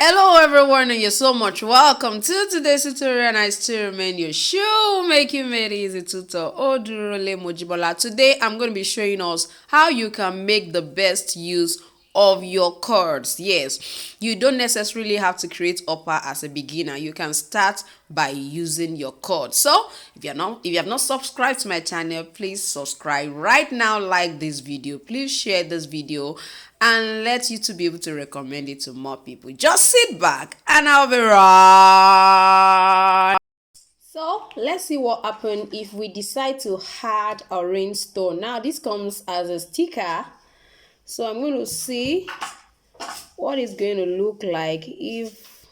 Hello everyone and you're so much welcome to today's tutorial, and I still remain your shoemaking made easy tutor Odurole Mojibola. Today I'm going to be showing us how you can make the best use of your cords. Yes, you don't necessarily have to create upper as a beginner. You can start by using your cord. So if you have not subscribed to my channel, please subscribe right now, like this video, please share this video and let you to be able to recommend it to more people. Just sit back and I'll be right. So let's see what happens if we decide to add a rhinestone. Now this comes as a sticker, so I'm going to see what it's going to look like if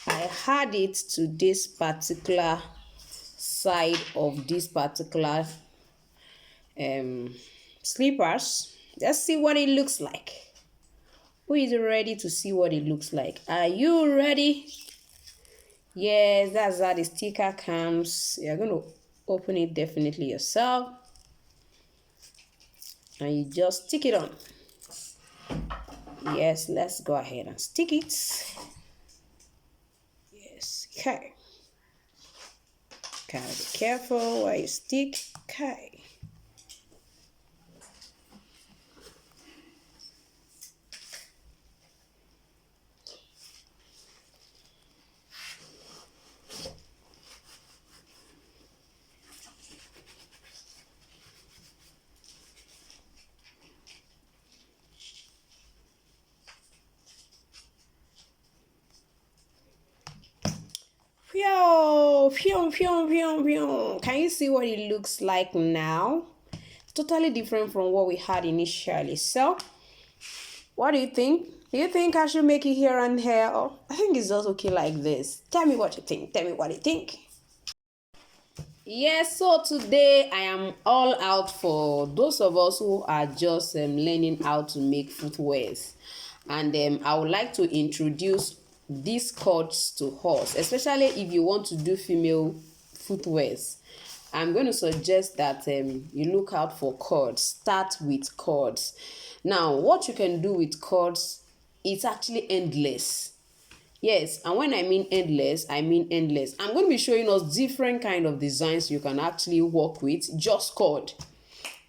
I add it to this particular side of this particular slippers. Let's see what it looks like. Who is ready to see what it looks like? Are you ready? Yes, that's how the sticker comes. You're going to open it definitely yourself. And you just stick it on. Yes, let's go ahead and stick it. Yes, okay. Gotta be careful while you stick. Okay. Phew, phew, phew, phew, phew. Can you see what it looks like now? It's totally different from what we had initially. So, what do you think? Do you think I should make it here and here? Or I think it's just okay like this. Tell me what you think. Tell me what you think. Yes, so today I am all out for those of us who are just learning how to make footwears. And I would like to introduce these cords to us, especially if you want to do female footwears. I'm going to suggest that you look out for cords. Start with cords. Now, what you can do with cords, it's actually endless. Yes, and when I mean endless, I mean endless. I'm going to be showing us different kind of designs you can actually work with. Just cord,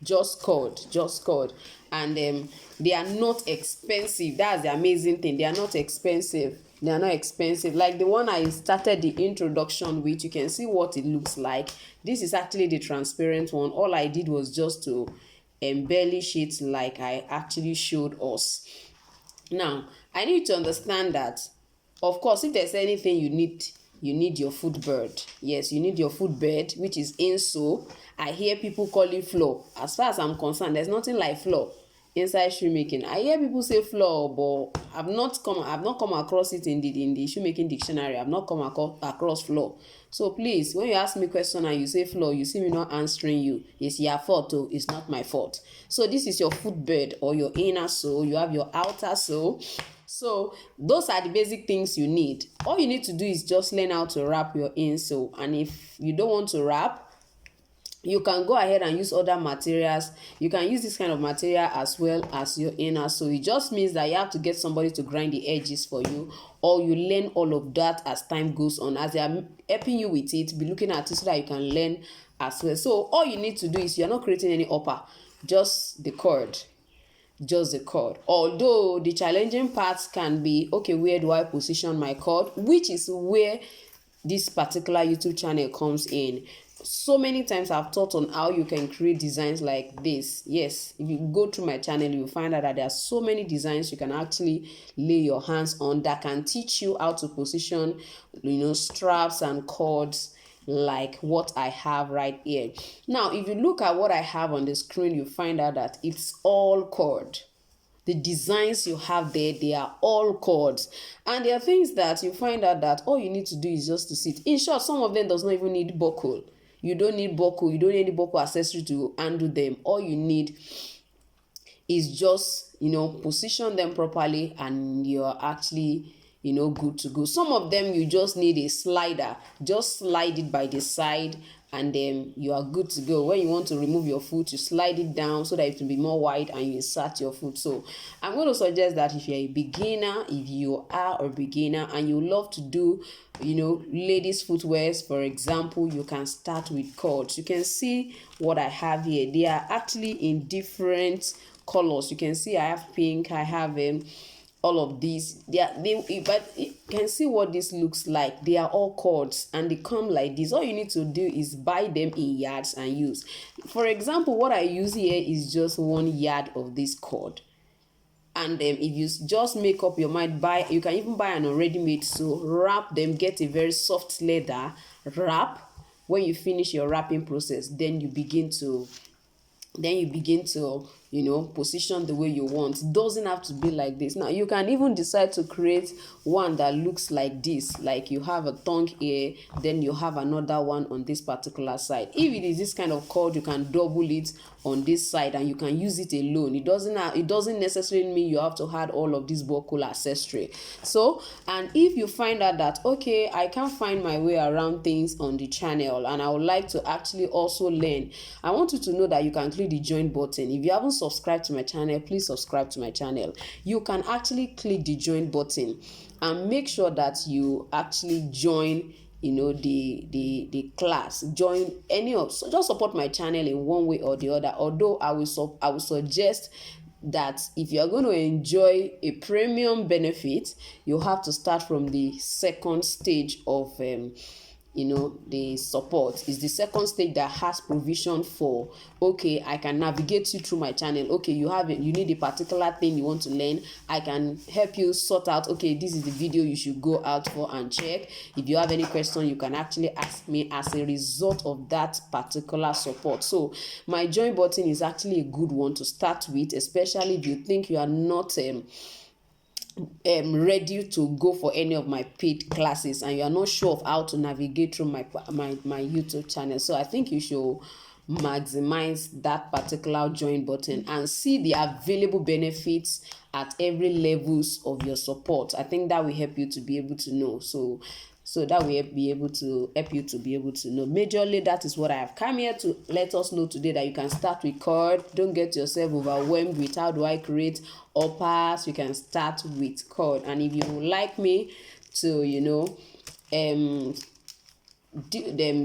just cord. And they are not expensive. That's the amazing thing. They are not expensive. They are not expensive. Like the one I started the introduction with, you can see what it looks like. This is actually the transparent one. All I did was just to embellish it like I actually showed us. Now, I need to understand that, of course, if there's anything you need your footbed. Yes, you need your footbed, which is insole. I hear people call it floor. As far as I'm concerned, there's nothing like floor inside shoemaking. I hear people say floor, but I've not come across it in the shoemaking dictionary. I've not come across floor. So please, when you ask me question and you say floor, you see me not answering you. It's your fault, oh, it's not my fault. So this is your footbed or your inner sole. You have your outer sole. So those are the basic things you need. All you need to do is just learn how to wrap your insole. And if you don't want to wrap, you can go ahead and use other materials. You can use this kind of material as well as your inner. So it just means that you have to get somebody to grind the edges for you, or you learn all of that as time goes on. As they are helping you with it, be looking at it so that you can learn as well. So all you need to do is, you're not creating any upper, just the cord. Just the cord. Although the challenging parts can be, okay, where do I position my cord, which is where this particular YouTube channel comes in. So many times I've taught on how you can create designs like this. Yes, if you go through my channel, you'll find out that there are so many designs you can actually lay your hands on that can teach you how to position, straps and cords like what I have right here. Now, if you look at what I have on the screen, you find out that it's all cord. The designs you have there, they are all cords. And there are things that you find out that all you need to do is just to sit. In short, some of them does not even need buckle. You don't need buckle. You don't need any buckle accessory to undo them. All you need is just, position them properly and you're actually, good to go. Some of them you just need a slider. Just slide it by the side and then you are good to go. When you want to remove your foot, you slide it down so that it will be more wide, and you insert your foot. So I'm going to suggest that if you're a beginner, if you are a beginner and you love to do, ladies footwears, for example, you can start with cords. You can see what I have here. They are actually in different colors. You can see I have pink, I have all of these. But you can see what this looks like. They are all cords and they come like this. All you need to do is buy them in yards and use. For example, what I use here is just 1 yard of this cord. And if you just make up your mind, you can even buy an already made, so wrap them, get a very soft leather wrap. When you finish your wrapping process, then you begin to position the way you want. It doesn't have to be like this. Now you can even decide to create one that looks like this, like you have a tongue here, then you have another one on this particular side. If it is this kind of cord, you can double it on this side and you can use it alone. It doesn't necessarily mean you have to add all of this buckle accessory. So, and if you find out that, okay, I can't find my way around things on the channel and I would like to actually also learn, I want you to know that you can click the join button. If you haven't subscribed to my channel, please subscribe to my channel. You can actually click the join button and make sure that you actually join the class. Join so just support my channel in one way or the other. Although I will suggest that if you are going to enjoy a premium benefit, you have to start from the second stage of the support. Is the second stage that has provision for, okay, I can navigate you through my channel. Okay, you need a particular thing you want to learn, I can help you sort out, okay, this is the video you should go out for and check. If you have any question, you can actually ask me as a result of that particular support. So my join button is actually a good one to start with, especially if you think you are not ready to go for any of my paid classes and you are not sure of how to navigate through my YouTube channel. So I think you should maximize that particular join button and see the available benefits at every levels of your support. I think that will help you to be able to know. So that will help you to be able to know. Majorly, that is what I have come here to let us know today, that you can start with cord. Don't get yourself overwhelmed with how do I create uppers. You can start with cord. And if you would like me to,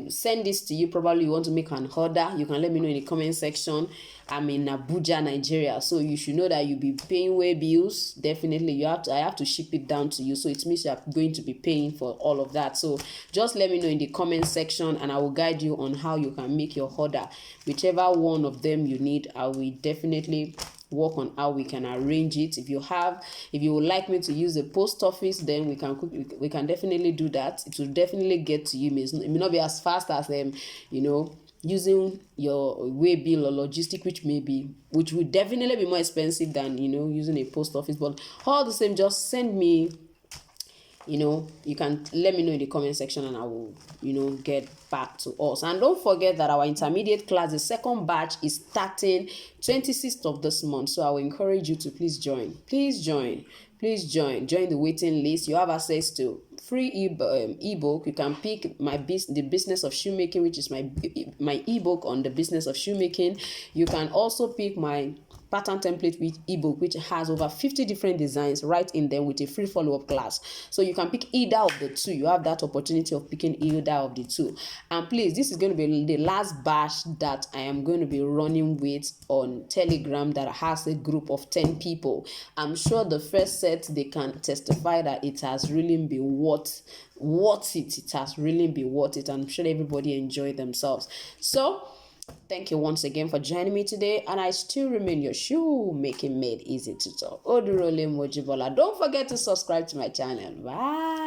send this to you, probably you want to make an order, you can let me know in the comment section. I'm in Abuja, Nigeria, so you should know that you'll be paying way bills. Definitely I have to ship it down to you, so it means you're going to be paying for all of that. So just let me know in the comment section and I will guide you on how you can make your order. Whichever one of them you need, I will definitely work on how we can arrange it. If you would like me to use the post office, then we can definitely do that. It will definitely get to you. It may not be as fast as using your waybill or logistic, which will definitely be more expensive than using a post office. But all the same, just send me, you can let me know in the comment section and I will get back to us. And don't forget that our intermediate class, the second batch, is starting 26th of this month. So I will encourage you to please join the waiting list. You have access to free ebook. You can pick the business of shoemaking, which is my ebook on the business of shoemaking. You can also pick my pattern template with ebook, which has over 50 different designs right in them with a free follow-up class. So you can pick either of the two. You have that opportunity of picking either of the two. And please, this is going to be the last batch that I am going to be running with on Telegram that has a group of 10 people. I'm sure the first set, they can testify that it has really been worth it. It has really been worth it. I'm sure everybody enjoyed themselves. So thank you once again for joining me today, and I still remain your shoemaking made easy tutor, Odurole Mojibola. Don't forget to subscribe to my channel. Bye.